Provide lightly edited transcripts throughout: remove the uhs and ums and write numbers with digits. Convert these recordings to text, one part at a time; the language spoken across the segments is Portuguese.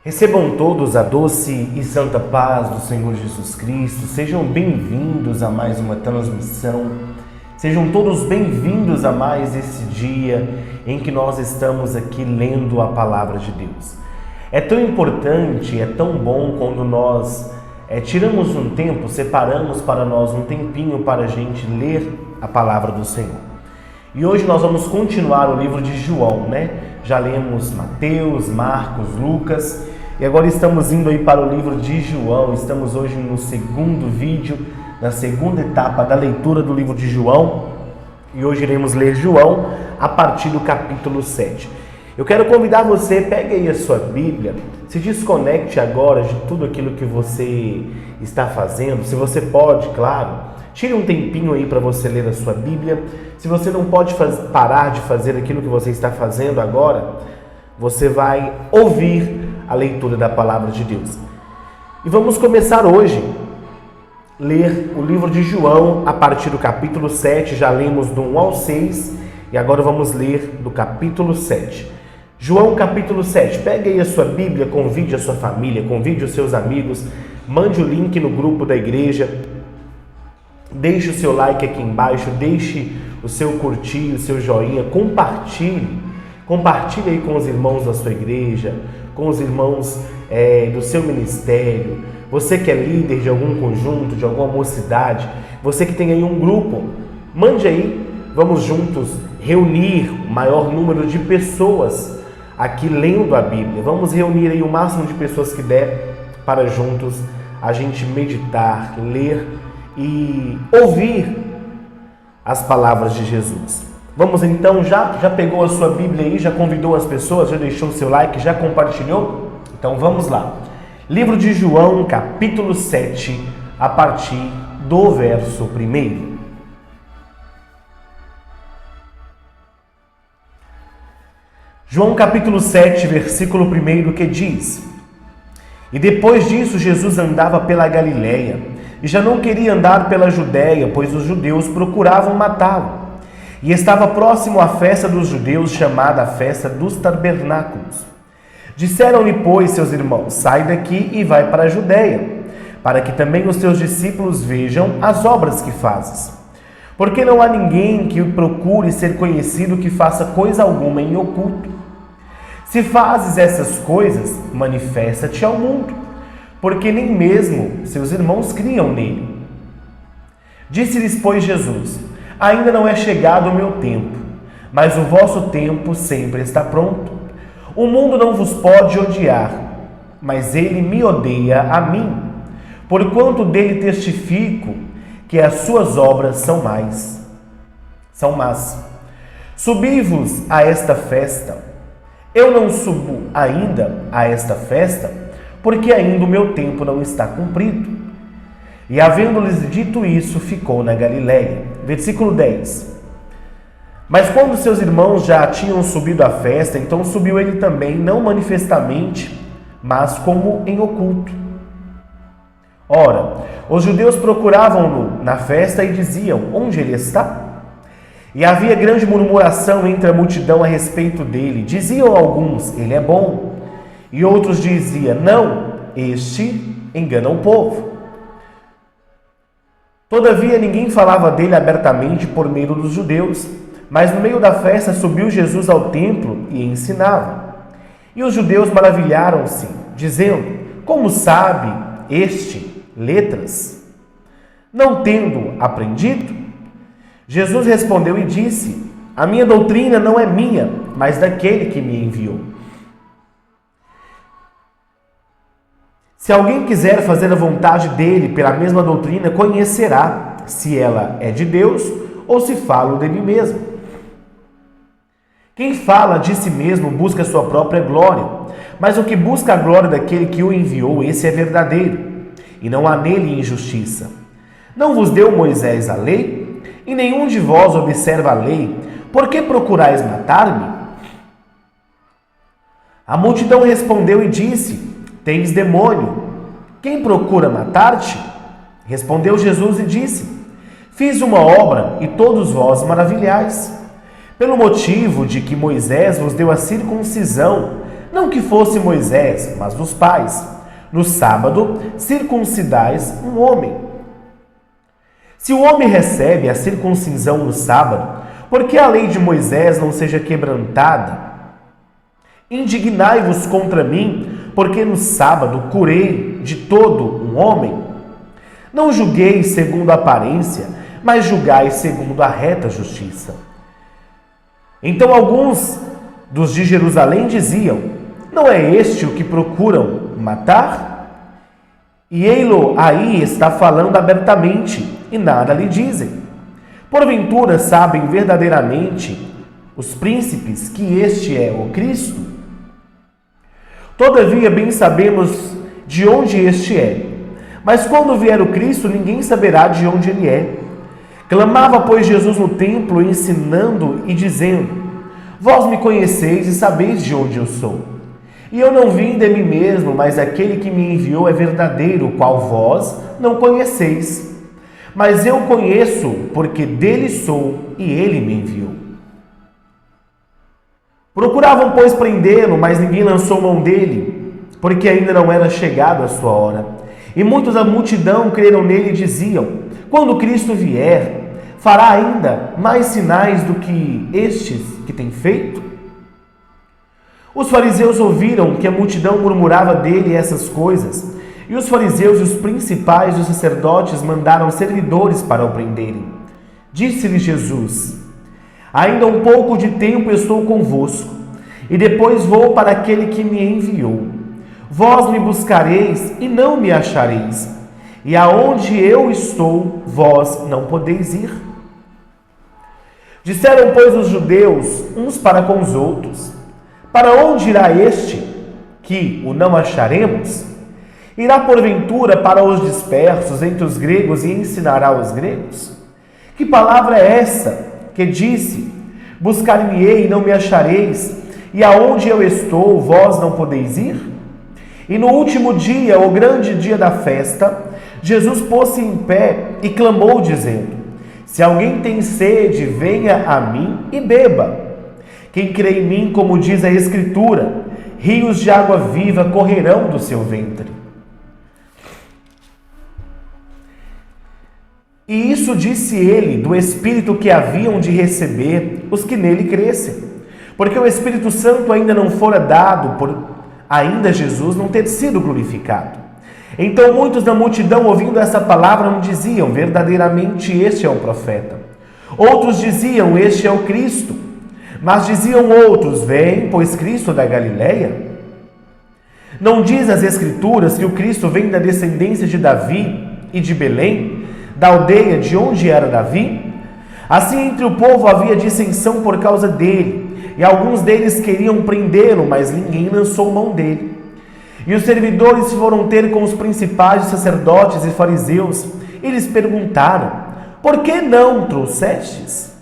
Recebam todos a doce e santa paz do Senhor Jesus Cristo. Sejam bem-vindos a mais uma transmissão. Sejam todos bem-vindos a mais esse dia em que nós estamos aqui lendo a Palavra de Deus. É tão importante, é tão bom quando nós tiramos um tempo, separamos para nós um tempinho para a gente ler a Palavra do Senhor. E hoje nós vamos continuar o livro de João, Já lemos Mateus, Marcos, Lucas e agora estamos indo aí para o livro de João. Estamos hoje no segundo vídeo, na segunda etapa da leitura do livro de João e hoje iremos ler João a partir do capítulo 7. Eu quero convidar você, pegue aí a sua Bíblia, se desconecte agora de tudo aquilo que você está fazendo. Se você pode, claro, tire um tempinho aí para você ler a sua Bíblia. Se você não pode parar de fazer aquilo que você está fazendo agora, você vai ouvir a leitura da Palavra de Deus. E vamos começar hoje a ler o livro de João a partir do capítulo 7. Já lemos do 1 ao 6 e agora vamos ler do capítulo 7. João capítulo 7. Pegue aí a sua Bíblia, convide a sua família, convide os seus amigos, mande o link no grupo da igreja. Deixe o seu like aqui embaixo, deixe o seu curtir, o seu joinha, compartilhe aí com os irmãos da sua igreja, com os irmãos do seu ministério. Você que é líder de algum conjunto, de alguma mocidade, você que tem aí um grupo, mande aí, vamos juntos reunir o maior número de pessoas aqui lendo a Bíblia. Vamos reunir aí o máximo de pessoas que der para juntos a gente meditar, ler e ouvir as palavras de Jesus. Vamos então, já pegou a sua Bíblia aí, já convidou as pessoas, já deixou o seu like, já compartilhou? Então vamos lá. Livro de João, capítulo 7, a partir do verso 1. João capítulo 7, versículo 1, que diz: E depois disso Jesus andava pela Galileia, e já não queria andar pela Judéia, pois os judeus procuravam matá-lo. E estava próximo à festa dos judeus, chamada a festa dos tabernáculos. Disseram-lhe, pois, seus irmãos: sai daqui e vai para a Judéia, para que também os teus discípulos vejam as obras que fazes. Porque não há ninguém que procure ser conhecido que faça coisa alguma em oculto. Se fazes essas coisas, manifesta-te ao mundo, porque nem mesmo seus irmãos criam nele. Disse-lhes, pois, Jesus: ainda não é chegado o meu tempo, mas o vosso tempo sempre está pronto. O mundo não vos pode odiar, mas ele me odeia a mim, porquanto dele testifico que as suas obras são más. Subi-vos a esta festa. Eu não subo ainda a esta festa, porque ainda o meu tempo não está cumprido. E havendo-lhes dito isso, ficou na Galileia. Versículo 10. Mas quando seus irmãos já tinham subido à festa, então subiu ele também, não manifestamente, mas como em oculto. Ora, os judeus procuravam-no na festa e diziam: onde ele está? E havia grande murmuração entre a multidão a respeito dele. Diziam alguns: ele é bom. E outros diziam: não, este engana o povo. Todavia ninguém falava dele abertamente por meio dos judeus, mas no meio da festa subiu Jesus ao templo e ensinava. E os judeus maravilharam-se, dizendo: como sabe este letras, não tendo aprendido? Jesus respondeu e disse: a minha doutrina não é minha, mas daquele que me enviou. Se alguém quiser fazer a vontade dele pela mesma doutrina, conhecerá se ela é de Deus ou se falo dele mesmo. Quem fala de si mesmo busca a sua própria glória, mas o que busca a glória daquele que o enviou, esse é verdadeiro, e não há nele injustiça. Não vos deu Moisés a lei? E nenhum de vós observa a lei. Por que procurais matar-me? A multidão respondeu e disse: tens demônio. Quem procura matar-te? Respondeu Jesus e disse: fiz uma obra e todos vós maravilhais. Pelo motivo de que Moisés vos deu a circuncisão, Não que fosse Moisés, mas os pais. No sábado, circuncidais um homem. Se o homem recebe a circuncisão no sábado, por que a lei de Moisés não seja quebrantada? Indignai-vos contra mim, porque no sábado curei de todo um homem. Não julgueis segundo a aparência, mas julgai segundo a reta justiça. Então alguns dos de Jerusalém diziam: não é este o que procuram matar? E ei-lo aí está falando abertamente, e nada lhe dizem. Porventura sabem verdadeiramente os príncipes que este é o Cristo? Todavia bem sabemos de onde este é. Mas quando vier o Cristo, ninguém saberá de onde ele é. Clamava, pois, Jesus no templo, ensinando e dizendo: vós me conheceis e sabeis de onde eu sou. E eu não vim de mim mesmo, mas aquele que me enviou é verdadeiro, o qual vós não conheceis. Mas eu conheço, porque dele sou, e ele me enviou. Procuravam, pois, prendê-lo, mas ninguém lançou mão dele, porque ainda não era chegado a sua hora. E muitos da multidão creram nele e diziam: quando Cristo vier, fará ainda mais sinais do que estes que tem feito? Os fariseus ouviram que a multidão murmurava dele essas coisas, e os fariseus e os principais dos sacerdotes mandaram servidores para o prenderem. Disse-lhe Jesus: ainda um pouco de tempo estou convosco, e depois vou para aquele que me enviou. Vós me buscareis e não me achareis, e aonde eu estou, vós não podeis ir. Disseram, pois, os judeus uns para com os outros: para onde irá este, que o não acharemos? Irá porventura para os dispersos entre os gregos e ensinará os gregos? Que palavra é essa que disse: buscar-me-ei e não me achareis, e aonde eu estou, vós não podeis ir? E no último dia, o grande dia da festa, Jesus pôs-se em pé e clamou, dizendo: se alguém tem sede, venha a mim e beba. Quem crê em mim, como diz a Escritura, rios de água viva correrão do seu ventre. E isso disse ele do Espírito que haviam de receber os que nele crescem, porque o Espírito Santo ainda não fora dado, por ainda Jesus não ter sido glorificado. Então muitos da multidão, ouvindo essa palavra, não diziam: verdadeiramente este é o profeta. Outros diziam: este é o Cristo. Mas diziam outros: vem, pois, Cristo da Galileia? Não diz as Escrituras que o Cristo vem da descendência de Davi e de Belém, da aldeia de onde era Davi? Assim entre o povo havia dissensão por causa dele, e alguns deles queriam prendê-lo, mas ninguém lançou mão dele. E os servidores foram ter com os principais sacerdotes e fariseus, e lhes perguntaram: por que não trouxestes?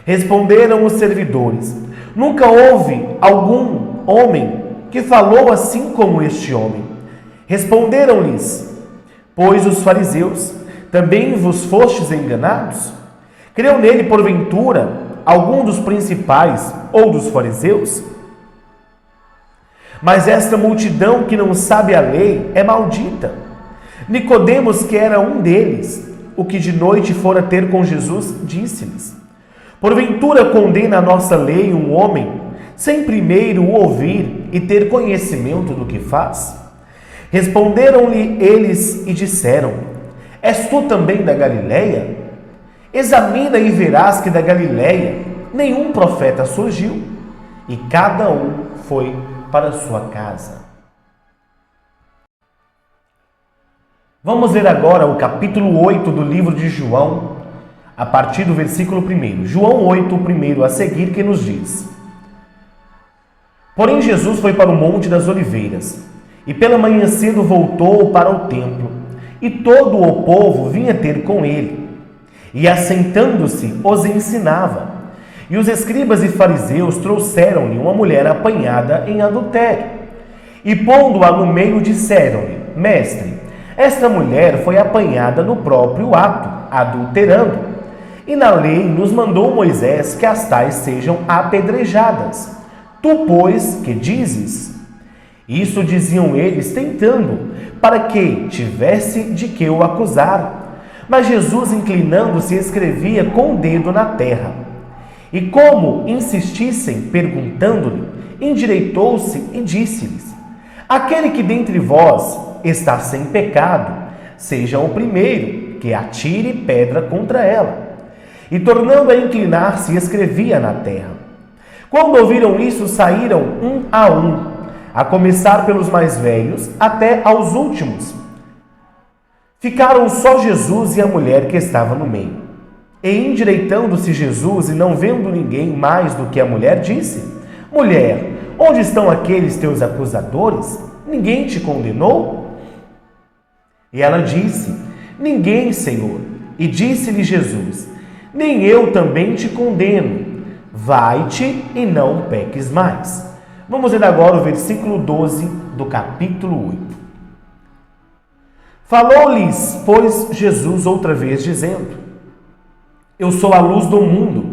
Responderam os servidores: nunca houve algum homem que falou assim como este homem. Responderam-lhes, pois, os fariseus: também vos fostes enganados? Creu nele, porventura, algum dos principais ou dos fariseus? Mas esta multidão que não sabe a lei é maldita. Nicodemos, que era um deles, o que de noite fora ter com Jesus, disse-lhes: porventura condena a nossa lei um homem, sem primeiro o ouvir e ter conhecimento do que faz? Responderam-lhe eles e disseram: és tu também da Galileia? Examina e verás que da Galileia nenhum profeta surgiu, e cada um foi para a sua casa. Vamos ler agora o capítulo 8 do livro de João, a partir do versículo 1. João 8, primeiro a seguir, que nos diz: porém Jesus foi para o Monte das Oliveiras, e pela manhã cedo voltou para o templo, e todo o povo vinha ter com ele, e assentando-se os ensinava. E os escribas e fariseus trouxeram-lhe uma mulher apanhada em adultério, e pondo-a no meio disseram-lhe: mestre, esta mulher foi apanhada no próprio ato, adulterando, e na lei nos mandou Moisés que as tais sejam apedrejadas. Tu, pois, que dizes? Isso diziam eles, tentando, para que tivesse de que o acusar. Mas Jesus, inclinando-se, escrevia com o dedo na terra. E como insistissem, perguntando-lhe, endireitou-se e disse-lhes: aquele que dentre vós está sem pecado, seja o primeiro que atire pedra contra ela. E tornando a inclinar-se, escrevia na terra. Quando ouviram isso, saíram um, a começar pelos mais velhos até aos últimos. Ficaram só Jesus e a mulher que estava no meio. E endireitando-se Jesus e não vendo ninguém mais do que a mulher, disse: mulher, onde estão aqueles teus acusadores? Ninguém te condenou? E ela disse: ninguém, Senhor. E disse-lhe Jesus: nem eu também te condeno. Vai-te e não peques mais. Vamos ler agora o versículo 12 do capítulo 8. Falou-lhes, pois, Jesus outra vez, dizendo: eu sou a luz do mundo.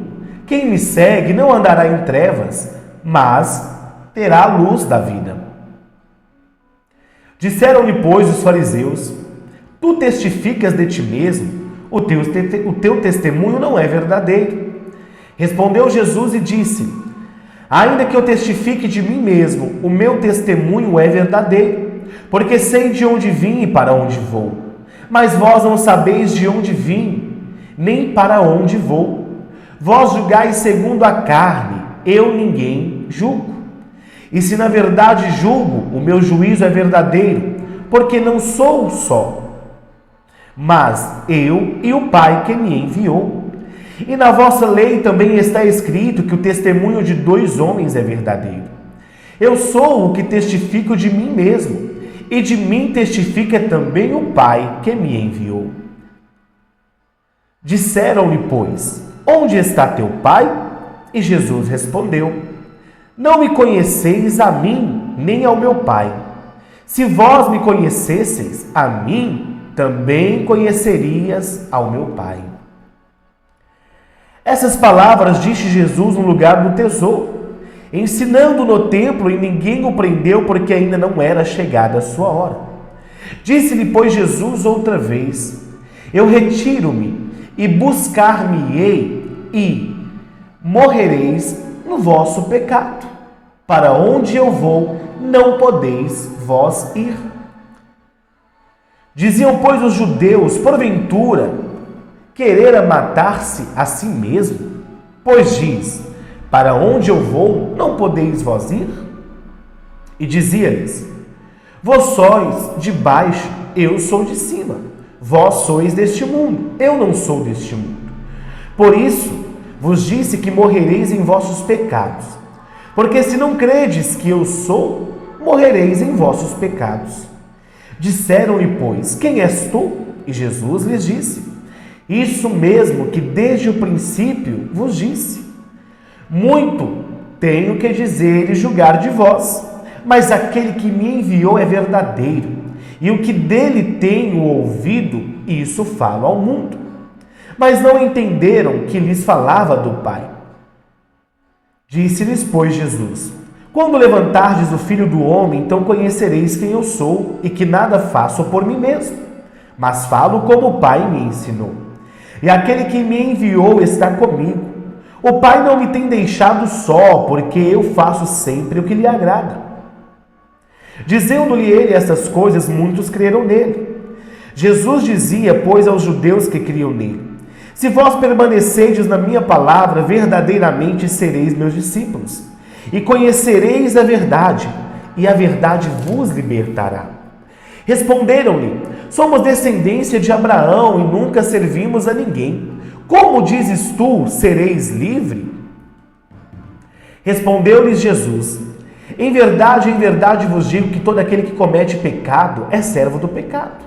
Quem me segue não andará em trevas, mas terá a luz da vida. Disseram-lhe, pois, os fariseus: tu testificas de ti mesmo, o teu testemunho não é verdadeiro. Respondeu Jesus e disse: ainda que eu testifique de mim mesmo, o meu testemunho é verdadeiro, porque sei de onde vim e para onde vou. Mas vós não sabeis de onde vim, nem para onde vou. Vós julgais segundo a carne, eu ninguém julgo. E se na verdade julgo, o meu juízo é verdadeiro, porque não sou só, mas eu e o Pai que me enviou. E na vossa lei também está escrito que o testemunho de dois homens é verdadeiro. Eu sou o que testifico de mim mesmo, e de mim testifica também o Pai que me enviou. Disseram-lhe, pois: onde está teu Pai? E Jesus respondeu: não me conheceis a mim, nem ao meu Pai. Se vós me conhecesseis a mim, também conhecerias ao meu Pai. Essas palavras disse Jesus no lugar do tesouro, ensinando no templo, e ninguém o prendeu, porque ainda não era chegada a sua hora. Disse-lhe, pois, Jesus outra vez: eu retiro-me e buscar-me-ei, e morrereis no vosso pecado. Para onde eu vou, não podeis vós ir. Diziam, pois, os judeus: porventura querera matar-se a si mesmo? Pois diz: para onde eu vou, não podeis vós ir? E dizia-lhes: vós sois de baixo, eu sou de cima. Vós sois deste mundo, eu não sou deste mundo. Por isso vos disse que morrereis em vossos pecados. Porque se não credes que eu sou, morrereis em vossos pecados. Disseram-lhe, pois: quem és tu? E Jesus lhes disse: isso mesmo que desde o princípio vos disse. Muito tenho que dizer e julgar de vós, mas aquele que me enviou é verdadeiro, e o que dele tenho ouvido, isso falo ao mundo. Mas não entenderam que lhes falava do Pai. Disse-lhes, pois, Jesus: quando levantardes o Filho do Homem, então conhecereis quem eu sou, e que nada faço por mim mesmo, mas falo como o Pai me ensinou. E aquele que me enviou está comigo. O Pai não me tem deixado só, porque eu faço sempre o que lhe agrada. Dizendo-lhe ele estas coisas, muitos creram nele. Jesus dizia, pois, aos judeus que criam nele: se vós permanecerdes na minha palavra, verdadeiramente sereis meus discípulos, e conhecereis a verdade, e a verdade vos libertará. Responderam-lhe: somos descendência de Abraão e nunca servimos a ninguém. Como dizes tu, sereis livre? Respondeu-lhes Jesus: em verdade vos digo que todo aquele que comete pecado é servo do pecado.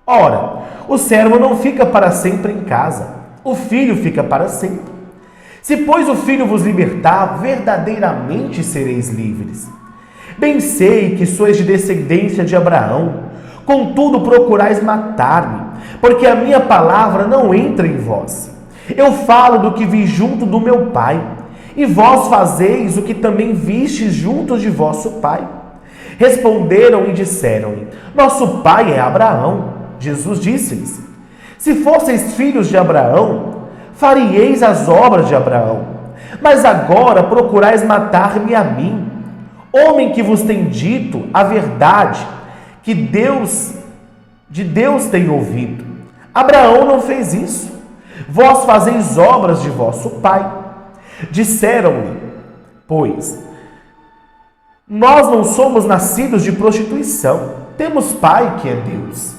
Ora, o servo não fica para sempre em casa, o filho fica para sempre. Se, pois, o Filho vos libertar, verdadeiramente sereis livres. Bem sei que sois de descendência de Abraão, contudo procurais matar-me, porque a minha palavra não entra em vós. Eu falo do que vi junto do meu Pai, e vós fazeis o que também vistes junto de vosso pai. Responderam e disseram-lhe: nosso pai é Abraão. Jesus disse-lhes: se fosseis filhos de Abraão, faríeis as obras de Abraão. Mas agora procurais matar-me a mim, homem que vos tem dito a verdade, que de Deus tem ouvido. Abraão não fez isso. Vós fazeis obras de vosso pai. Disseram-lhe, pois, nós não somos nascidos de prostituição, temos pai que é Deus.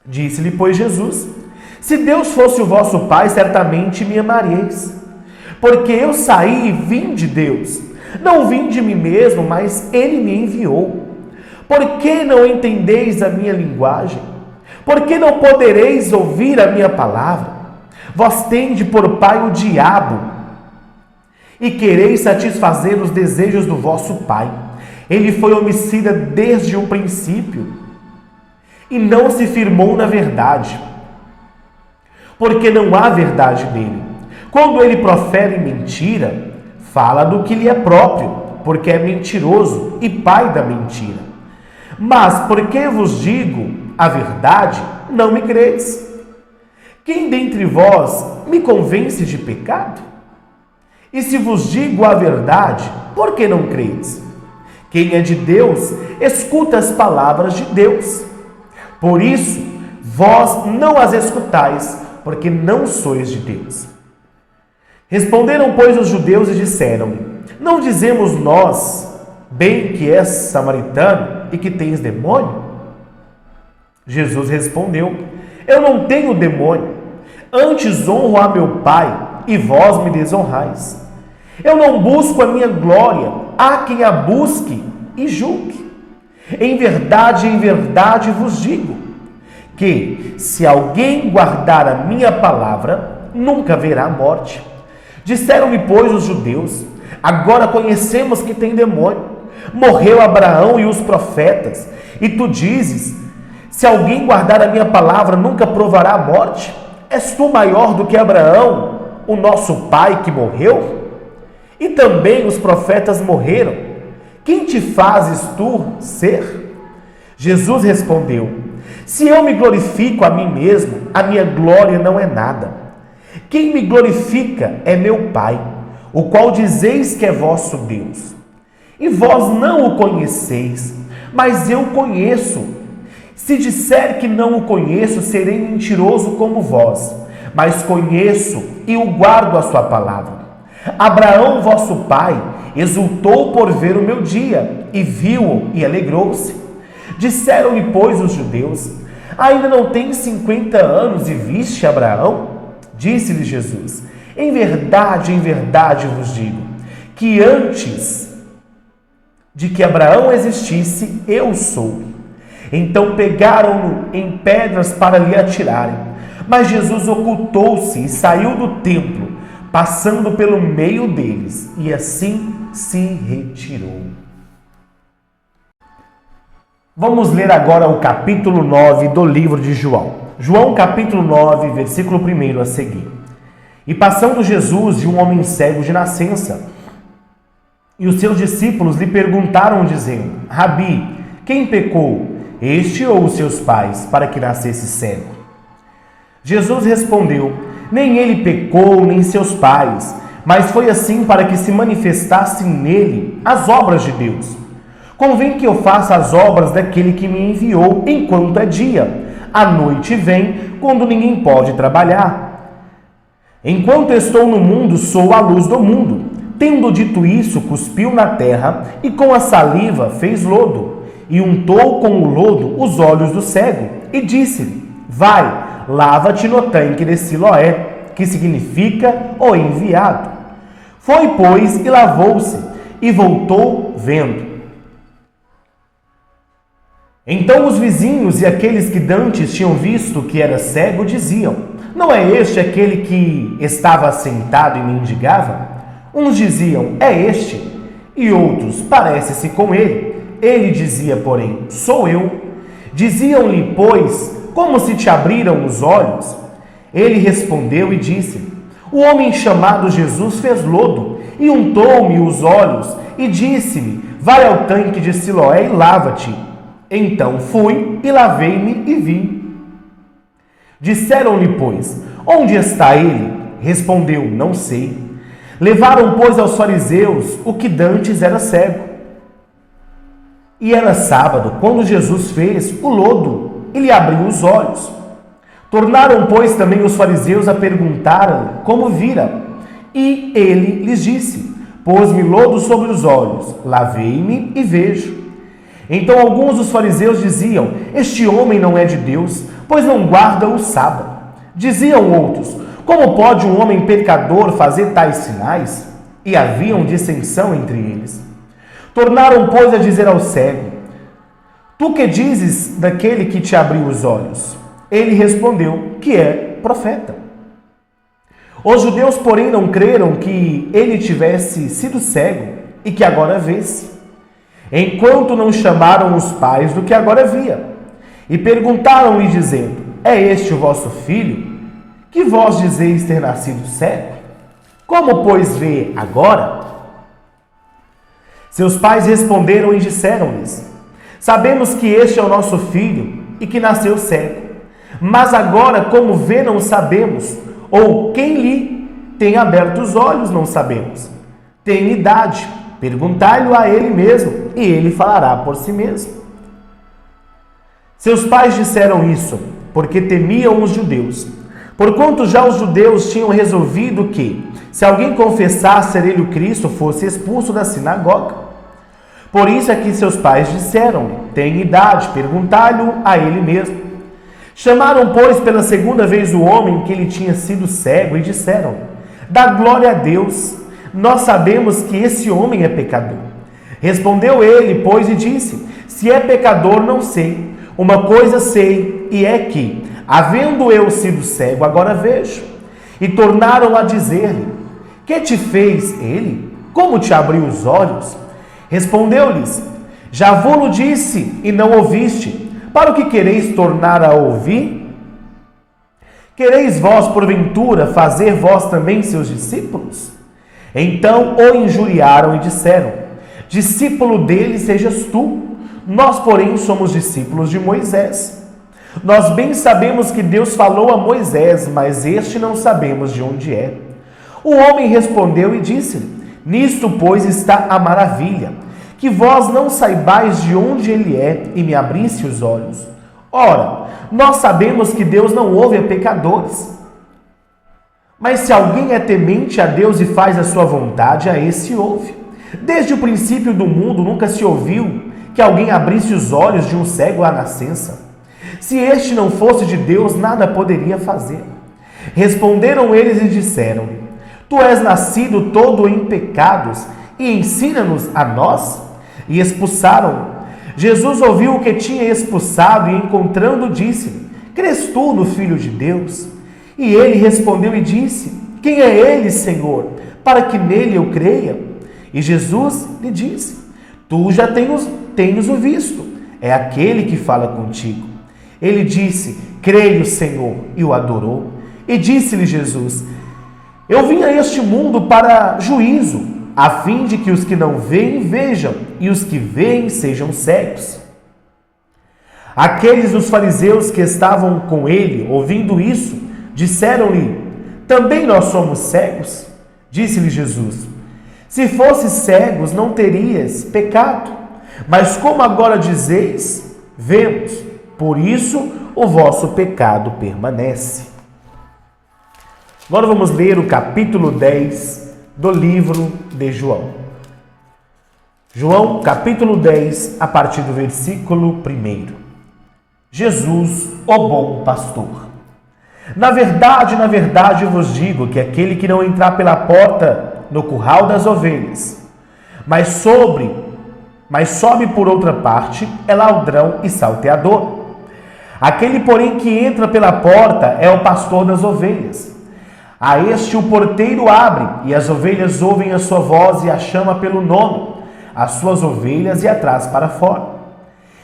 Disse-lhe, pois, Jesus: se Deus fosse o vosso pai, certamente me amaríeis, porque eu saí e vim de Deus. Não vim de mim mesmo, mas ele me enviou. Por que não entendeis a minha linguagem? Por que não podereis ouvir a minha palavra? Vós tende por pai o diabo, e quereis satisfazer os desejos do vosso pai. Ele foi homicida desde o princípio, e não se firmou na verdade, porque não há verdade nele. Quando ele profere mentira, fala do que lhe é próprio, porque é mentiroso e pai da mentira. Mas porque vos digo a verdade, não me credes. Quem dentre vós me convence de pecado? E se vos digo a verdade, por que não credes? Quem é de Deus, escuta as palavras de Deus. Por isso, vós não as escutais, porque não sois de Deus. Responderam, pois, os judeus e disseram-lhe: não dizemos nós bem que és samaritano e que tens demônio? Jesus respondeu: eu não tenho demônio, antes honro a meu Pai, e vós me desonrais. Eu não busco a minha glória, há quem a busque e julgue. Em verdade vos digo, que se alguém guardar a minha palavra, nunca verá morte. Disseram-lhe, pois, os judeus: agora conhecemos que tem demônio. Morreu Abraão e os profetas, e tu dizes: se alguém guardar a minha palavra, nunca provará a morte? És tu maior do que Abraão, o nosso pai que morreu? E também os profetas morreram. Quem te fazes tu ser? Jesus respondeu: se eu me glorifico a mim mesmo, a minha glória não é nada. Quem me glorifica é meu Pai, o qual dizeis que é vosso Deus. E vós não o conheceis, mas eu conheço. Se disser que não o conheço, serei mentiroso como vós, mas conheço e o guardo a sua palavra. Abraão, vosso pai, exultou por ver o meu dia, e viu-o e alegrou-se. Disseram-lhe, pois, os judeus: ainda não tens 50 anos e viste Abraão? Disse-lhe Jesus: em verdade vos digo, que antes de que Abraão existisse, eu sou. Então pegaram-no em pedras para lhe atirarem. Mas Jesus ocultou-se e saiu do templo, passando pelo meio deles, e assim se retirou. Vamos ler agora o capítulo 9 do livro de João. João capítulo 9, versículo 1 a seguir. E passando Jesus viu um homem cego de nascença, e os seus discípulos lhe perguntaram, dizendo: Rabi, quem pecou, este ou os seus pais, para que nascesse cego? Jesus respondeu: nem ele pecou, nem seus pais, mas foi assim para que se manifestassem nele as obras de Deus. Convém que eu faça as obras daquele que me enviou enquanto é dia. A noite vem, quando ninguém pode trabalhar. Enquanto estou no mundo, sou a luz do mundo. Tendo dito isso, cuspiu na terra e com a saliva fez lodo, e untou com o lodo os olhos do cego, e disse-lhe: vai, lava-te no tanque de Siloé, que significa o enviado. Foi, pois, e lavou-se, e voltou vendo. Então os vizinhos e aqueles que dantes tinham visto que era cego diziam: não é este aquele que estava sentado e mendigava? Uns diziam: é este, e outros: parece-se com ele. Ele dizia, porém: sou eu. Diziam-lhe, pois: como se te abriram os olhos? Ele respondeu e disse: o homem chamado Jesus fez lodo e untou-me os olhos e disse-me: vai ao tanque de Siloé e lava-te. Então fui e lavei-me e vim. Disseram-lhe, pois, onde está ele? Respondeu, não sei. Levaram, pois, aos fariseus o que dantes era cego. E era sábado, quando Jesus fez o lodo e lhe abriu os olhos. Tornaram, pois, também os fariseus a perguntar como vira. E ele lhes disse, pôs-me lodo sobre os olhos, lavei-me e vejo. Então alguns dos fariseus diziam, este homem não é de Deus, pois não guarda o sábado. Diziam outros, como pode um homem pecador fazer tais sinais? E havia dissensão entre eles. Tornaram, pois, a dizer ao cego, tu que dizes daquele que te abriu os olhos? Ele respondeu, que é profeta. Os judeus, porém, não creram que ele tivesse sido cego e que agora vesse, enquanto não chamaram os pais do que agora via. E perguntaram-lhe, dizendo, é este o vosso filho, que vós dizeis ter nascido cego? Como, pois, vê agora? Seus pais responderam e disseram-lhes, sabemos que este é o nosso filho e que nasceu cego. Mas agora, como vê, não sabemos, ou quem lhe tem aberto os olhos, não sabemos. Tem idade, perguntai-lhe a ele mesmo, e ele falará por si mesmo. Seus pais disseram isso, porque temiam os judeus, porquanto já os judeus tinham resolvido que, se alguém confessasse ser ele o Cristo, fosse expulso da sinagoga. Por isso é que seus pais disseram, tem idade, perguntai-lhe a ele mesmo. Chamaram, pois, pela segunda vez o homem que lhe tinha sido cego e disseram, dá glória a Deus, nós sabemos que esse homem é pecador. Respondeu ele, pois, e disse, se é pecador, não sei. Uma coisa sei, e é que, havendo eu sido cego, agora vejo. E tornaram a dizer-lhe, que te fez ele? Como te abriu os olhos? Respondeu-lhes, já vou-lo disse e não ouviste. Para o que quereis tornar a ouvir? Quereis vós, porventura, fazer vós também seus discípulos? Então o injuriaram e disseram, discípulo dele sejas tu, nós, porém, somos discípulos de Moisés. Nós bem sabemos que Deus falou a Moisés, mas este não sabemos de onde é. O homem respondeu e disse-lhe, nisto, pois, está a maravilha, que vós não saibais de onde ele é e me abrisse os olhos. Ora, nós sabemos que Deus não ouve a pecadores. Mas se alguém é temente a Deus e faz a sua vontade, a esse ouve. Desde o princípio do mundo nunca se ouviu que alguém abrisse os olhos de um cego à nascença. Se este não fosse de Deus, nada poderia fazer. Responderam eles e disseram-lhe, tu és nascido todo em pecados e ensina-nos a nós? E expulsaram-no. Jesus ouviu o que tinha expulsado e, encontrando, disse-lhe, crês tu no Filho de Deus? E ele respondeu e disse, quem é ele, Senhor, para que nele eu creia? E Jesus lhe disse, tu já tens o visto, é aquele que fala contigo. Ele disse, creio, Senhor, e o adorou. E disse-lhe Jesus, eu vim a este mundo para juízo, a fim de que os que não veem, vejam, e os que veem sejam cegos. Aqueles dos fariseus que estavam com ele, ouvindo isso, disseram-lhe, também nós somos cegos? Disse-lhe Jesus, se fosses cegos, não terias pecado, mas como agora dizeis, vemos, por isso o vosso pecado permanece. Agora vamos ler o capítulo 10 do livro de João. João, capítulo 10, a partir do versículo 1. Jesus, o bom pastor. Na verdade vos digo que aquele que não entrar pela porta no curral das ovelhas, mas sobe por outra parte, é ladrão e salteador. Aquele, porém, que entra pela porta é o pastor das ovelhas. A este o porteiro abre, e as ovelhas ouvem a sua voz e a chama pelo nome, as suas ovelhas e a traz para fora.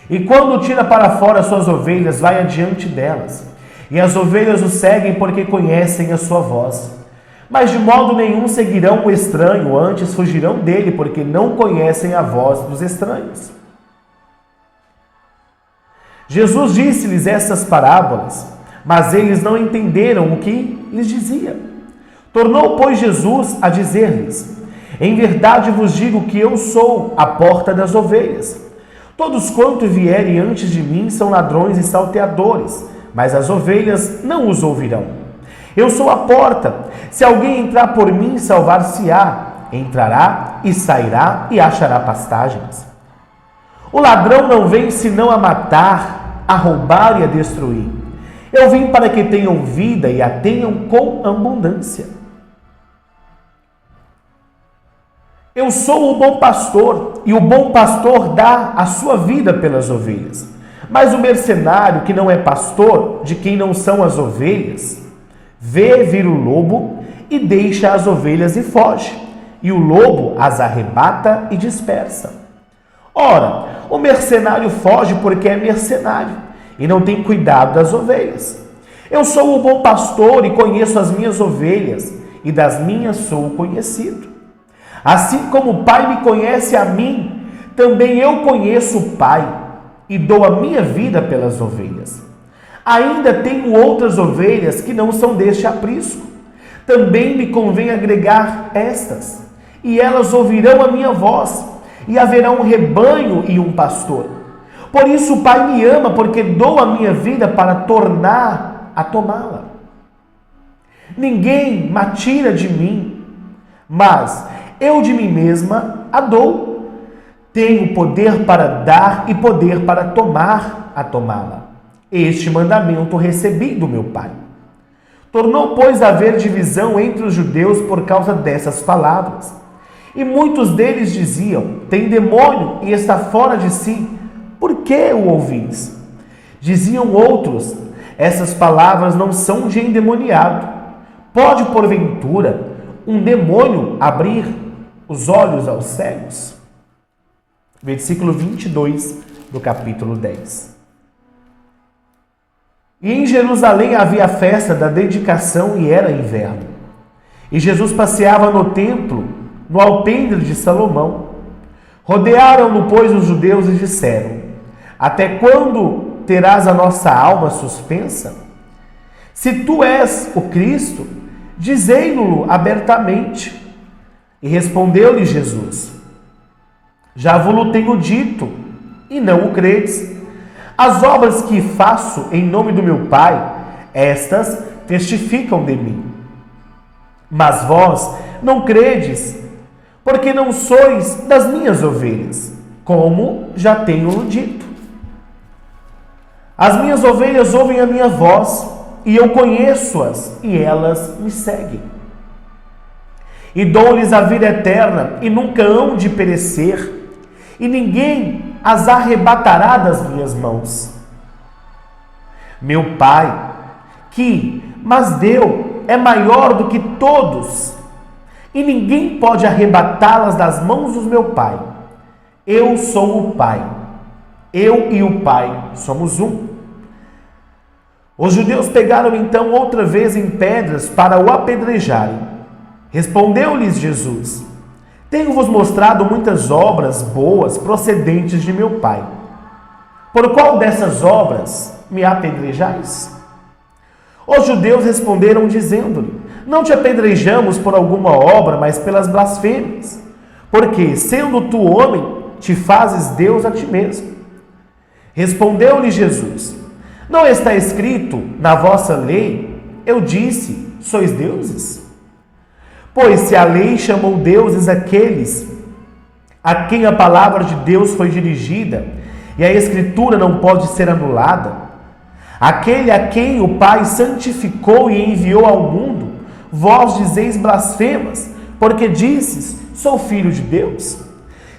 E quando tira para fora as suas ovelhas, vai adiante delas, e as ovelhas o seguem porque conhecem a sua voz. Mas de modo nenhum seguirão o estranho, antes fugirão dele, porque não conhecem a voz dos estranhos. Jesus disse-lhes essas parábolas, mas eles não entenderam o que lhes dizia. Tornou, pois, Jesus a dizer-lhes: em verdade vos digo que eu sou a porta das ovelhas. Todos quanto vierem antes de mim são ladrões e salteadores, mas as ovelhas não os ouvirão. Eu sou a porta. Se alguém entrar por mim, salvar-se-á. Entrará e sairá e achará pastagens. O ladrão não vem senão a matar, a roubar e a destruir. Eu vim para que tenham vida e a tenham com abundância. Eu sou o bom pastor, e o bom pastor dá a sua vida pelas ovelhas. Mas o mercenário, que não é pastor, de quem não são as ovelhas, vê vir o lobo e deixa as ovelhas e foge, e o lobo as arrebata e dispersa. Ora, o mercenário foge porque é mercenário e não tem cuidado das ovelhas. Eu sou o bom pastor e conheço as minhas ovelhas, e das minhas sou conhecido. Assim como o Pai me conhece a mim, também eu conheço o Pai e dou a minha vida pelas ovelhas. Ainda tenho outras ovelhas que não são deste aprisco. Também me convém agregar estas, e elas ouvirão a minha voz, e haverá um rebanho e um pastor. Por isso o Pai me ama, porque dou a minha vida para tornar a tomá-la. Ninguém me tira de mim, mas eu de mim mesma a dou. Tenho poder para dar e poder para tomá-la. Este mandamento recebi do meu Pai. Tornou, pois, a haver divisão entre os judeus por causa dessas palavras. E muitos deles diziam: tem demônio e está fora de si. Por que o ouvis? Diziam outros: essas palavras não são de endemoniado. Pode, porventura, um demônio abrir os olhos aos cegos? Versículo 22 do capítulo 10. E em Jerusalém havia a festa da dedicação e era inverno. E Jesus passeava no templo, no alpendre de Salomão. Rodearam-no, pois, os judeus e disseram: até quando terás a nossa alma suspensa? Se tu és o Cristo, dizei-no abertamente. E respondeu-lhe Jesus: já vos tenho dito, e não o credes. As obras que faço em nome do meu Pai, estas testificam de mim. Mas vós não credes, porque não sois das minhas ovelhas, como já tenho dito. As minhas ovelhas ouvem a minha voz, e eu conheço-as, e elas me seguem. E dou-lhes a vida eterna, e nunca hão de perecer, e ninguém as arrebatará das minhas mãos. Meu Pai, que mas deu, é maior do que todos, e ninguém pode arrebatá-las das mãos do meu Pai. Eu sou o Pai, eu e o Pai somos um. Os judeus pegaram então outra vez em pedras para o apedrejarem. Respondeu-lhes Jesus: tenho-vos mostrado muitas obras boas procedentes de meu Pai. Por qual dessas obras me apedrejais? Os judeus responderam dizendo-lhe: não te apedrejamos por alguma obra, mas pelas blasfêmias. Porque, sendo tu homem, te fazes Deus a ti mesmo. Respondeu-lhe Jesus: não está escrito na vossa lei, eu disse, sois deuses? Pois se a lei chamou deuses aqueles a quem a palavra de Deus foi dirigida, e a Escritura não pode ser anulada, aquele a quem o Pai santificou e enviou ao mundo, vós dizeis blasfemas, porque disses, sou filho de Deus.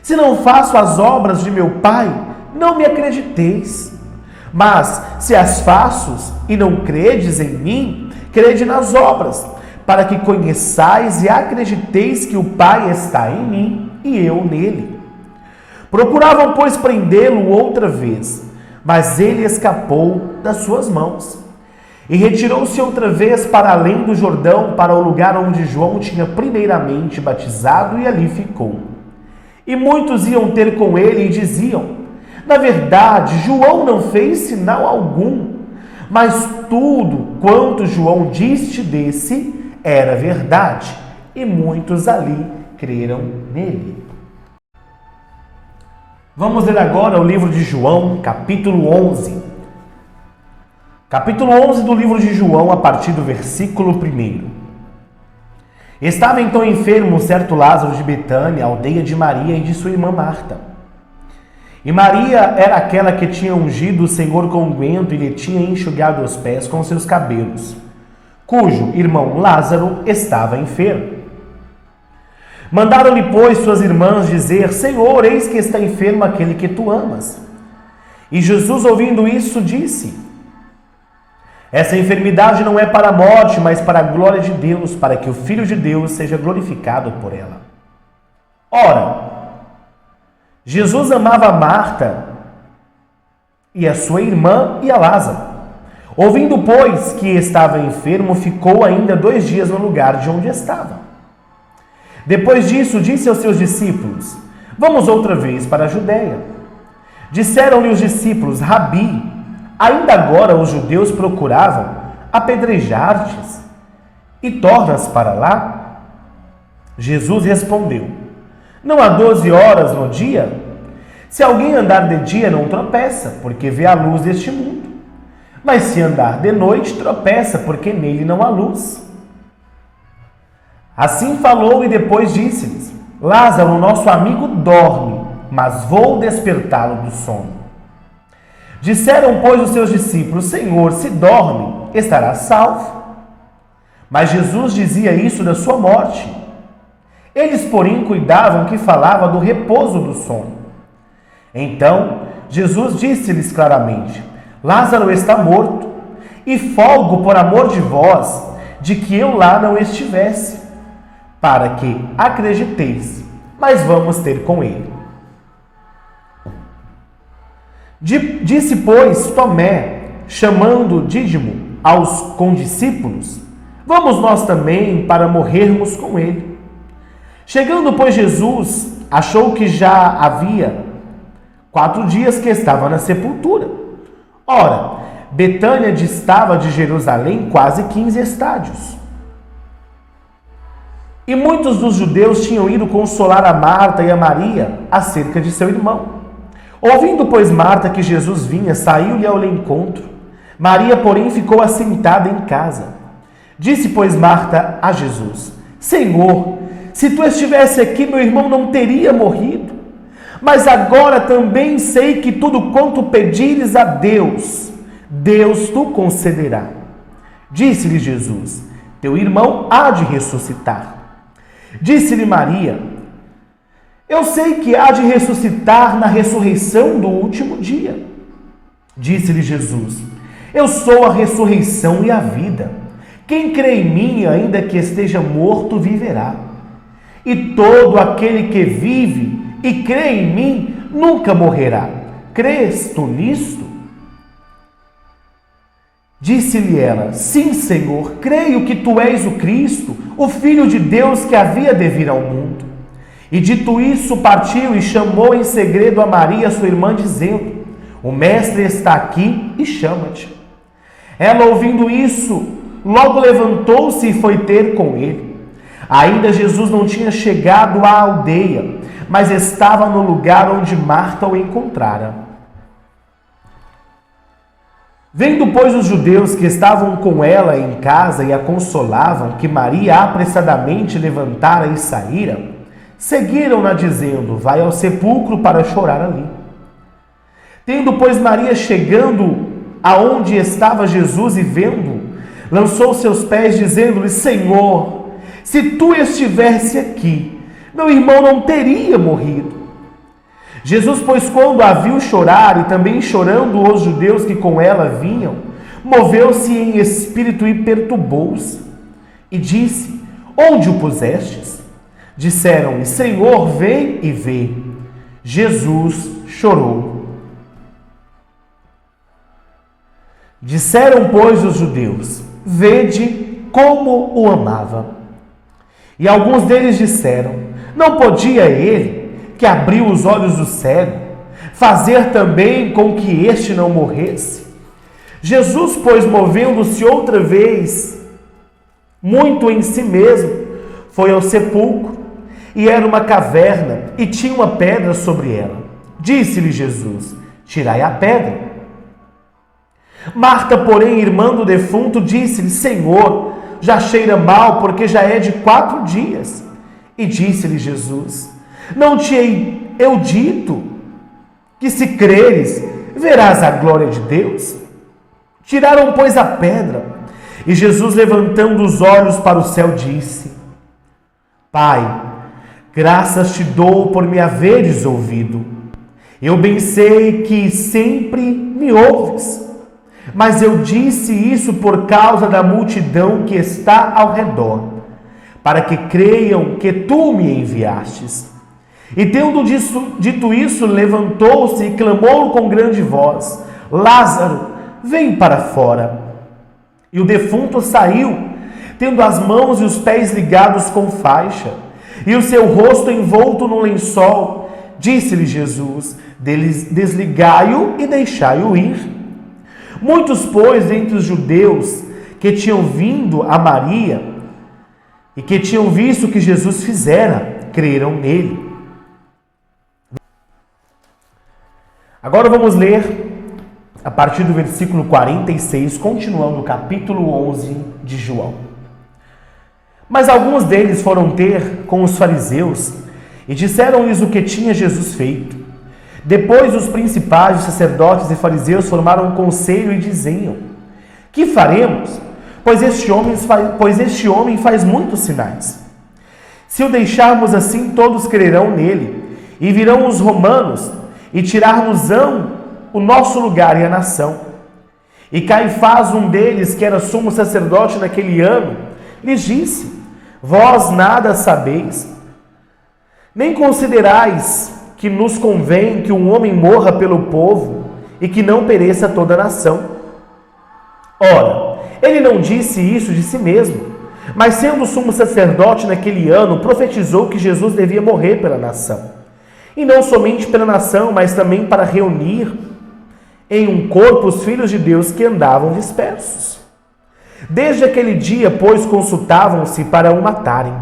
Se não faço as obras de meu Pai, não me acrediteis. Mas se as faço e não credes em mim, crede nas obras, para que conheçais e acrediteis que o Pai está em mim e eu nele. Procuravam, pois, prendê-lo outra vez, mas ele escapou das suas mãos. E retirou-se outra vez para além do Jordão, para o lugar onde João tinha primeiramente batizado, e ali ficou. E muitos iam ter com ele e diziam: na verdade, João não fez sinal algum, mas tudo quanto João disse desse era verdade. E muitos ali creram nele. Vamos ler agora o livro de João, capítulo 11. Capítulo 11 do livro de João, a partir do versículo 1. Estava então enfermo um certo Lázaro de Betânia, aldeia de Maria e de sua irmã Marta. E Maria era aquela que tinha ungido o Senhor com unguento e lhe tinha enxugado os pés com seus cabelos, cujo irmão Lázaro estava enfermo. Mandaram-lhe, pois, suas irmãs dizer: Senhor, eis que está enfermo aquele que tu amas. E Jesus, ouvindo isso, disse: essa enfermidade não é para a morte, mas para a glória de Deus, para que o Filho de Deus seja glorificado por ela. Ora, Jesus amava a Marta e a sua irmã e a Lázaro. Ouvindo, pois, que estava enfermo, ficou ainda 2 dias no lugar de onde estava. Depois disso, disse aos seus discípulos: vamos outra vez para a Judéia. Disseram-lhe os discípulos: Rabi, ainda agora os judeus procuravam apedrejar-te, e tornas para lá? Jesus respondeu: não há 12 horas no dia? Se alguém andar de dia, não tropeça, porque vê a luz deste mundo. Mas se andar de noite, tropeça, porque nele não há luz. Assim falou e depois disse-lhes: Lázaro, nosso amigo, dorme, mas vou despertá-lo do sono. Disseram, pois, os seus discípulos: Senhor, se dorme, estará salvo. Mas Jesus dizia isso da sua morte. Eles, porém, cuidavam que falava do repouso do sono. Então, Jesus disse-lhes claramente: Lázaro está morto, e folgo por amor de vós, de que eu lá não estivesse, para que acrediteis, mas vamos ter com ele. Disse, pois, Tomé, chamando Dídimo aos condiscípulos: vamos nós também para morrermos com ele. Chegando, pois, Jesus achou que já havia 4 dias que estava na sepultura. Ora, Betânia distava de Jerusalém quase 15 estádios. E muitos dos judeus tinham ido consolar a Marta e a Maria acerca de seu irmão. Ouvindo, pois, Marta que Jesus vinha, saiu-lhe ao encontro. Maria, porém, ficou assentada em casa. Disse, pois, Marta a Jesus: Senhor, se tu estivesse aqui, meu irmão não teria morrido. Mas agora também sei que tudo quanto pedires a Deus, Deus tu concederá. Disse-lhe Jesus: teu irmão há de ressuscitar. Disse-lhe Maria: eu sei que há de ressuscitar na ressurreição do último dia. Disse-lhe Jesus: eu sou a ressurreição e a vida. Quem crê em mim, ainda que esteja morto, viverá. E todo aquele que vive e crê em mim, nunca morrerá. Crês tu nisto? Disse-lhe ela: sim, Senhor, creio que tu és o Cristo, o Filho de Deus que havia de vir ao mundo. E dito isso, partiu e chamou em segredo a Maria, sua irmã, dizendo: o mestre está aqui e chama-te. Ela, ouvindo isso, logo levantou-se e foi ter com ele. Ainda Jesus não tinha chegado à aldeia, mas estava no lugar onde Marta o encontrara. Vendo, pois, os judeus que estavam com ela em casa e a consolavam, que Maria apressadamente levantara e saíra, seguiram-na dizendo: vai ao sepulcro para chorar ali. Tendo, pois, Maria chegando aonde estava Jesus e vendo, lançou seus pés, dizendo-lhe: Senhor, se tu estivesse aqui, meu irmão não teria morrido. Jesus, pois, quando a viu chorar, e também chorando os judeus que com ela vinham, moveu-se em espírito e perturbou-se, e disse: onde o pusestes? Disseram-lhe: Senhor, vem e vê. Jesus chorou. Disseram, pois, os judeus: vede como o amava. E alguns deles disseram: não podia ele, que abriu os olhos do cego, fazer também com que este não morresse? Jesus, pois, movendo-se outra vez, muito em si mesmo, foi ao sepulcro, e era uma caverna, e tinha uma pedra sobre ela. Disse-lhe Jesus: tirai a pedra. Marta, porém, irmã do defunto, disse-lhe: Senhor, já cheira mal, porque já é de 4 dias. E disse-lhe Jesus: não te hei eu dito que, se creres, verás a glória de Deus? Tiraram, pois, a pedra. E Jesus, levantando os olhos para o céu, disse: Pai, graças te dou por me haveres ouvido. Eu bem sei que sempre me ouves, mas eu disse isso por causa da multidão que está ao redor, para que creiam que tu me enviastes. E tendo dito isso, levantou-se e clamou com grande voz: Lázaro, vem para fora. E o defunto saiu, tendo as mãos e os pés ligados com faixa, e o seu rosto envolto num lençol. Disse-lhe Jesus: desligai-o e deixai-o ir. Muitos, pois, dentre os judeus que tinham vindo a Maria e que tinham visto o que Jesus fizera, creram nele. Agora vamos ler a partir do versículo 46, continuando o capítulo 11 de João. Mas alguns deles foram ter com os fariseus e disseram-lhes o que tinha Jesus feito. Depois os principais, os sacerdotes e fariseus formaram um conselho e diziam: que faremos? Pois este homem faz muitos sinais. Se o deixarmos assim, todos crerão nele, e virão os romanos e tirar-nos-ão o nosso lugar e a nação. E Caifás, um deles, que era sumo sacerdote naquele ano, lhes disse: vós nada sabeis, nem considerais que nos convém que um homem morra pelo povo e que não pereça toda a nação. Ora, ele não disse isso de si mesmo, mas sendo sumo sacerdote naquele ano, profetizou que Jesus devia morrer pela nação. E não somente pela nação, mas também para reunir em um corpo os filhos de Deus que andavam dispersos. Desde aquele dia, pois, consultavam-se para o matarem.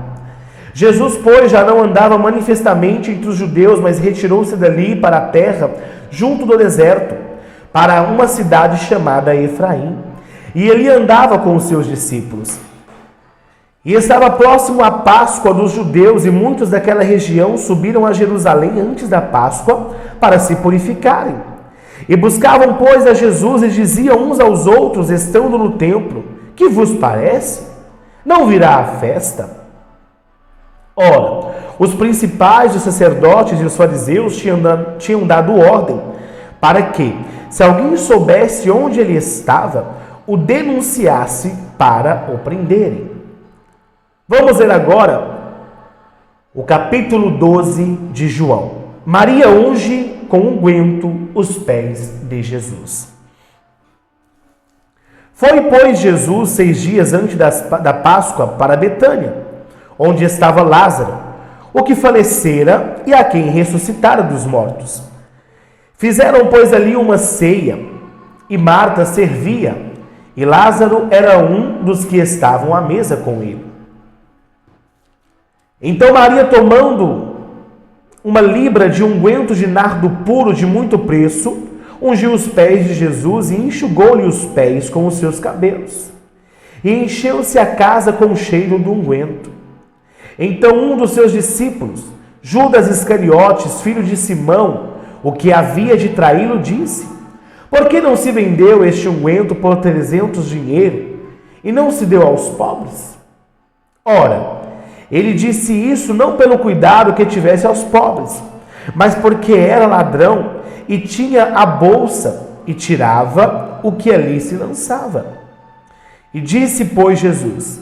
Jesus, pois, já não andava manifestamente entre os judeus, mas retirou-se dali para a terra, junto do deserto, para uma cidade chamada Efraim. E ele andava com os seus discípulos. E estava próximo à Páscoa dos judeus, e muitos daquela região subiram a Jerusalém antes da Páscoa para se purificarem. E buscavam, pois, a Jesus e diziam uns aos outros, estando no templo: que vos parece? Não virá a festa? Ora, os principais, os sacerdotes e os fariseus tinham dado ordem para que, se alguém soubesse onde ele estava, o denunciasse para o prenderem. Vamos ler agora o capítulo 12 de João. Maria unge com unguento os pés de Jesus. Foi, pois, Jesus 6 dias antes da Páscoa para Betânia, onde estava Lázaro, o que falecera e a quem ressuscitara dos mortos. Fizeram, pois, ali uma ceia, e Marta servia, e Lázaro era um dos que estavam à mesa com ele. Então Maria, tomando uma libra de unguento de nardo puro de muito preço, ungiu os pés de Jesus e enxugou-lhe os pés com os seus cabelos. E encheu-se a casa com o cheiro do unguento. Então um dos seus discípulos, Judas Iscariotes, filho de Simão, o que havia de traí-lo, disse: por que não se vendeu este unguento por 300 dinheiro e não se deu aos pobres? Ora, ele disse isso não pelo cuidado que tivesse aos pobres, mas porque era ladrão e tinha a bolsa e tirava o que ali se lançava. E disse, pois, Jesus: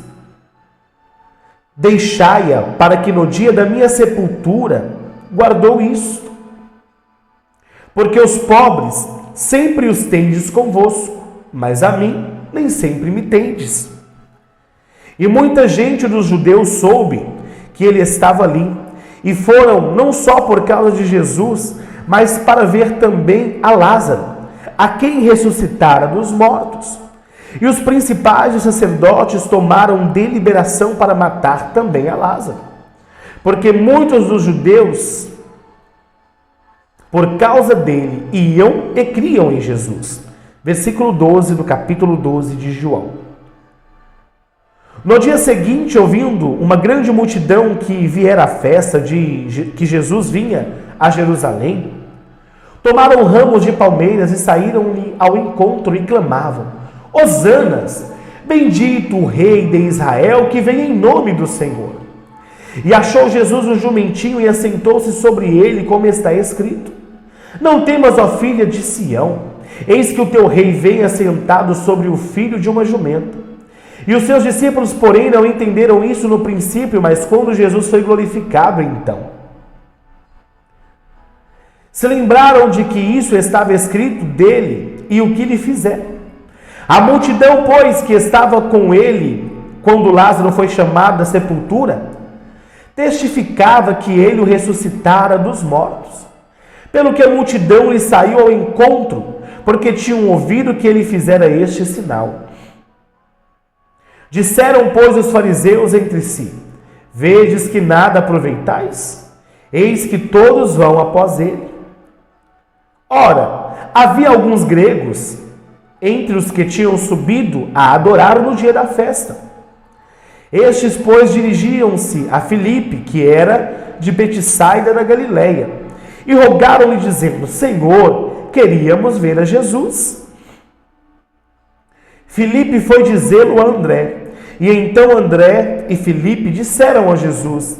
deixai-a, para que no dia da minha sepultura guardou isto. Porque os pobres sempre os tendes convosco, mas a mim nem sempre me tendes. E muita gente dos judeus soube que ele estava ali, e foram não só por causa de Jesus, mas para ver também a Lázaro, a quem ressuscitara dos mortos. E os principais dos sacerdotes tomaram deliberação para matar também a Lázaro, porque muitos dos judeus, por causa dele, iam e criam em Jesus. Versículo 12 do capítulo 12 de João. No dia seguinte, ouvindo uma grande multidão que viera à festa que Jesus vinha a Jerusalém, tomaram ramos de palmeiras e saíram-lhe ao encontro e clamavam: Hosanas, bendito o Rei de Israel que vem em nome do Senhor. E achou Jesus um jumentinho e assentou-se sobre ele, como está escrito: Não temas, ó filha de Sião, eis que o teu rei vem assentado sobre o filho de uma jumenta. E os seus discípulos, porém, não entenderam isso no princípio, mas quando Jesus foi glorificado, então se lembraram de que isso estava escrito dele e o que lhe fizeram. A multidão, pois, que estava com ele quando Lázaro foi chamado da sepultura, testificava que ele o ressuscitara dos mortos. Pelo que a multidão lhe saiu ao encontro, porque tinham ouvido que ele fizera este sinal. Disseram, pois, os fariseus entre si: Vedes que nada aproveitais? Eis que todos vão após ele. Ora, havia alguns gregos entre os que tinham subido a adorar no dia da festa. Estes, pois, dirigiam-se a Filipe, que era de Betsaida da Galileia, e rogaram-lhe, dizendo: Senhor, queríamos ver a Jesus. Filipe foi dizê-lo a André, e então André e Filipe disseram a Jesus.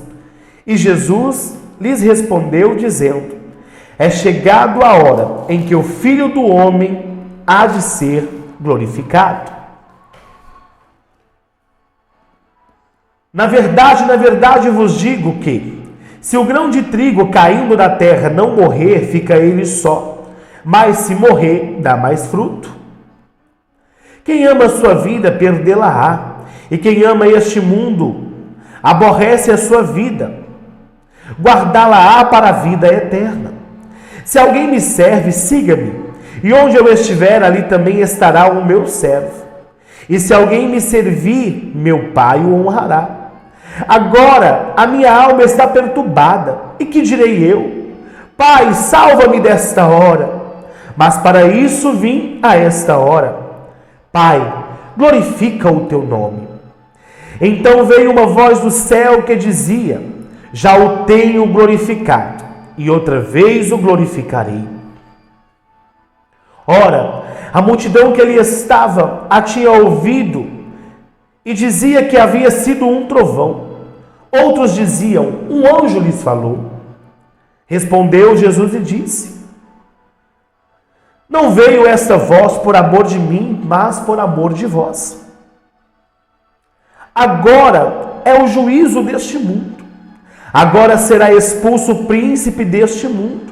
E Jesus lhes respondeu, dizendo: É chegado a hora em que o Filho do Homem há de ser glorificado. Na verdade vos digo que, se o grão de trigo caindo da terra não morrer, fica ele só, mas se morrer, dá mais fruto. Quem ama a sua vida, perdê-la-á, e quem ama este mundo, aborrece a sua vida, guardá-la-á para a vida eterna. Se alguém me serve, siga-me, e onde eu estiver, ali também estará o meu servo. E se alguém me servir, meu Pai o honrará. Agora a minha alma está perturbada, e que direi eu? Pai, salva-me desta hora. Mas para isso vim a esta hora. Pai, glorifica o teu nome. Então veio uma voz do céu que dizia: Já o tenho glorificado, e outra vez o glorificarei. Ora, a multidão que ali estava a tinha ouvido e dizia que havia sido um trovão. Outros diziam: Um anjo lhes falou. Respondeu Jesus e disse: Não veio esta voz por amor de mim, mas por amor de vós. Agora é o juízo deste mundo. Agora será expulso o príncipe deste mundo.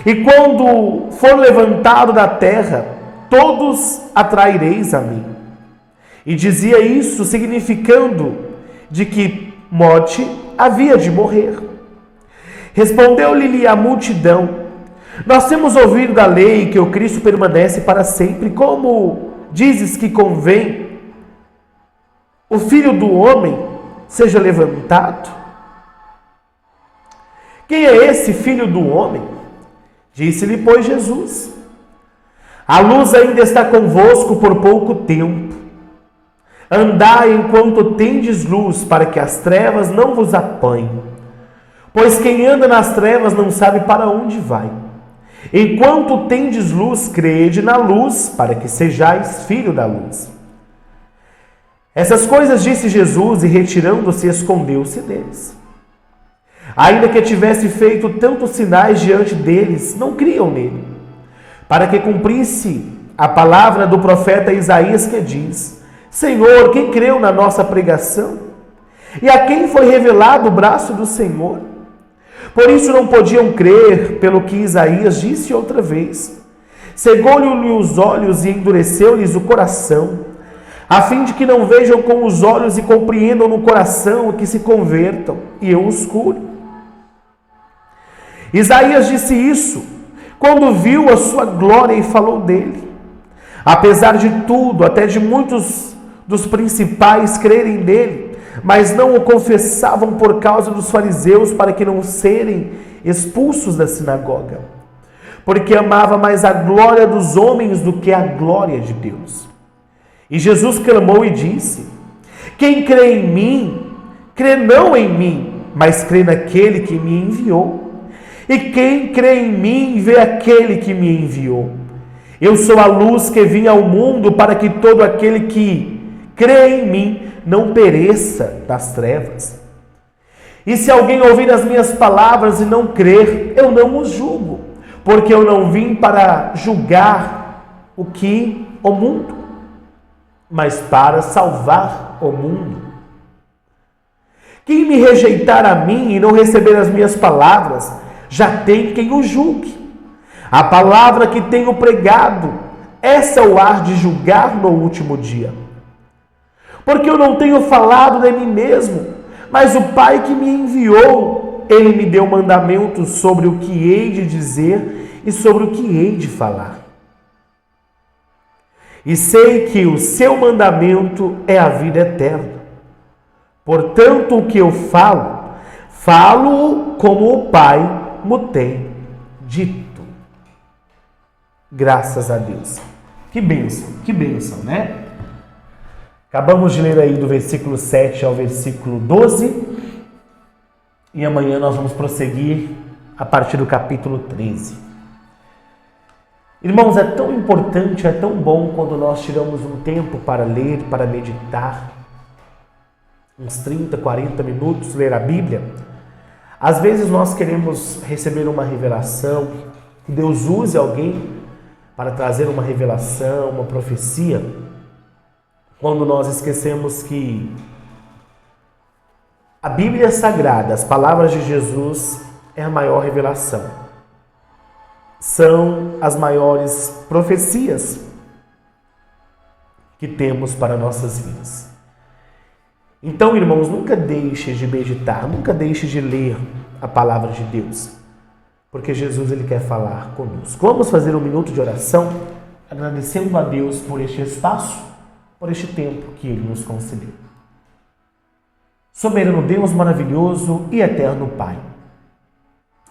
E quando for levantado da terra, todos atraireis a mim. E dizia isso significando de que morte havia de morrer. Respondeu-lhe a multidão: Nós temos ouvido da lei que o Cristo permanece para sempre. Como dizes que convém o Filho do Homem seja levantado? Quem é esse Filho do Homem? Disse-lhe, pois, Jesus: A luz ainda está convosco por pouco tempo. Andai enquanto tendes luz, para que as trevas não vos apanhem. Pois quem anda nas trevas não sabe para onde vai. Enquanto tendes luz, crede na luz, para que sejais filho da luz. Essas coisas disse Jesus, e retirando-se, escondeu-se deles. Ainda que tivesse feito tantos sinais diante deles, não criam nele, para que cumprisse a palavra do profeta Isaías, que diz: Senhor, quem creu na nossa pregação? E a quem foi revelado o braço do Senhor? Por isso não podiam crer, pelo que Isaías disse outra vez: cegou-lhe os olhos e endureceu-lhes o coração, a fim de que não vejam com os olhos e compreendam no coração, que se convertam, e eu os cure. Isaías disse isso quando viu a sua glória e falou dele. Apesar de tudo, até de muitos dos principais crerem nele, mas não o confessavam por causa dos fariseus, para que não serem expulsos da sinagoga, porque amava mais a glória dos homens do que a glória de Deus. E Jesus clamou e disse: quem crê em mim, crê não em mim, mas crê naquele que me enviou. E quem crê em mim, vê aquele que me enviou. Eu sou a luz que vim ao mundo, para que todo aquele que crê em mim não pereça das trevas. E se alguém ouvir as minhas palavras e não crer, eu não os julgo, porque eu não vim para julgar o mundo, mas para salvar o mundo. Quem me rejeitar a mim e não receber as minhas palavras, já tem quem o julgue. A palavra que tenho pregado, essa o há de julgar no último dia. Porque eu não tenho falado de mim mesmo, mas o Pai que me enviou, ele me deu mandamentos sobre o que hei de dizer e sobre o que hei de falar. E sei que o seu mandamento é a vida eterna. Portanto, o que eu falo como o Pai me tem dito. Graças a Deus. Que bênção, né? Acabamos de ler aí do versículo 7 ao versículo 12. E amanhã nós vamos prosseguir a partir do capítulo 13. Irmãos, é tão importante, é tão bom quando nós tiramos um tempo para ler, para meditar, uns 30, 40 minutos, ler a Bíblia. Às vezes nós queremos receber uma revelação, que Deus use alguém para trazer uma revelação, uma profecia, quando nós esquecemos que a Bíblia Sagrada, as palavras de Jesus, é a maior revelação. São as maiores profecias que temos para nossas vidas. Então, irmãos, nunca deixe de meditar, nunca deixe de ler a palavra de Deus, porque Jesus ele quer falar conosco. Vamos fazer um minuto de oração, agradecendo a Deus por este espaço, por este tempo que Ele nos concedeu. Soberano Deus, maravilhoso e eterno Pai,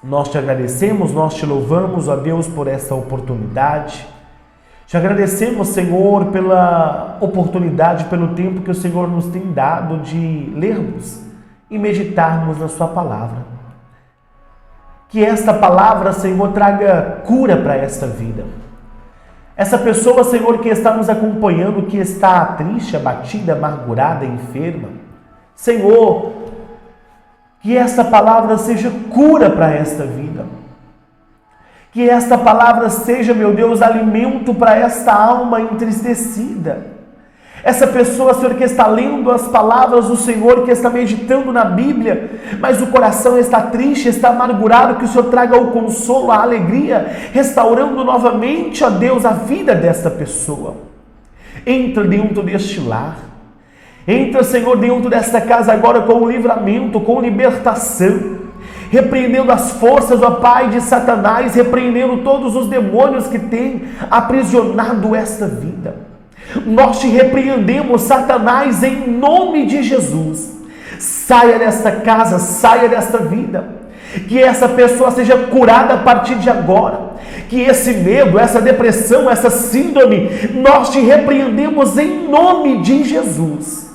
nós te agradecemos, nós te louvamos, ó Deus, por essa oportunidade. Te agradecemos, Senhor, pela oportunidade, pelo tempo que o Senhor nos tem dado de lermos e meditarmos na sua palavra. Que esta palavra, Senhor, traga cura para esta vida. Essa pessoa, Senhor, que está nos acompanhando, que está triste, abatida, amargurada, enferma. Senhor, que esta palavra seja cura para esta vida. Que esta palavra seja, meu Deus, alimento para esta alma entristecida. Essa pessoa, Senhor, que está lendo as palavras do Senhor, que está meditando na Bíblia, mas o coração está triste, está amargurado, que o Senhor traga o consolo, a alegria, restaurando novamente, ó Deus, a vida desta pessoa. Entra dentro deste lar. Entra, Senhor, dentro desta casa agora com o livramento, com libertação. Repreendendo as forças, ó Pai, de Satanás, repreendendo todos os demônios que têm aprisionado esta vida. Nós te repreendemos, Satanás, em nome de Jesus. Saia desta casa, saia desta vida. Que essa pessoa seja curada a partir de agora. Que esse medo, essa depressão, essa síndrome, nós te repreendemos em nome de Jesus.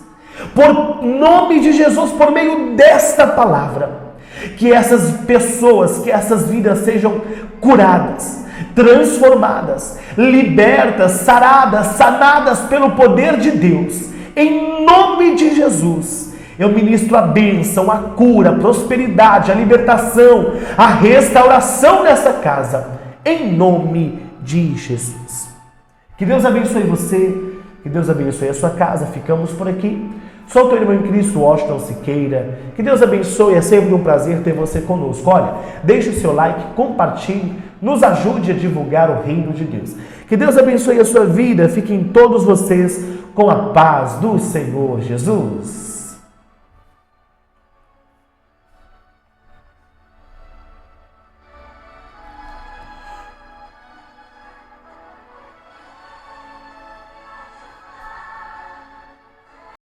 Por nome de Jesus, por meio desta palavra. Que essas pessoas, que essas vidas sejam curadas, transformadas, libertas, saradas, sanadas pelo poder de Deus. Em nome de Jesus, eu ministro a bênção, a cura, a prosperidade, a libertação, a restauração nessa casa. Em nome de Jesus. Que Deus abençoe você, que Deus abençoe a sua casa. Ficamos por aqui. Sou o teu irmão em Cristo, Washington Siqueira. Que Deus abençoe, é sempre um prazer ter você conosco. Olha, deixe o seu like, compartilhe, nos ajude a divulgar o reino de Deus. Que Deus abençoe a sua vida. Fiquem todos vocês com a paz do Senhor Jesus.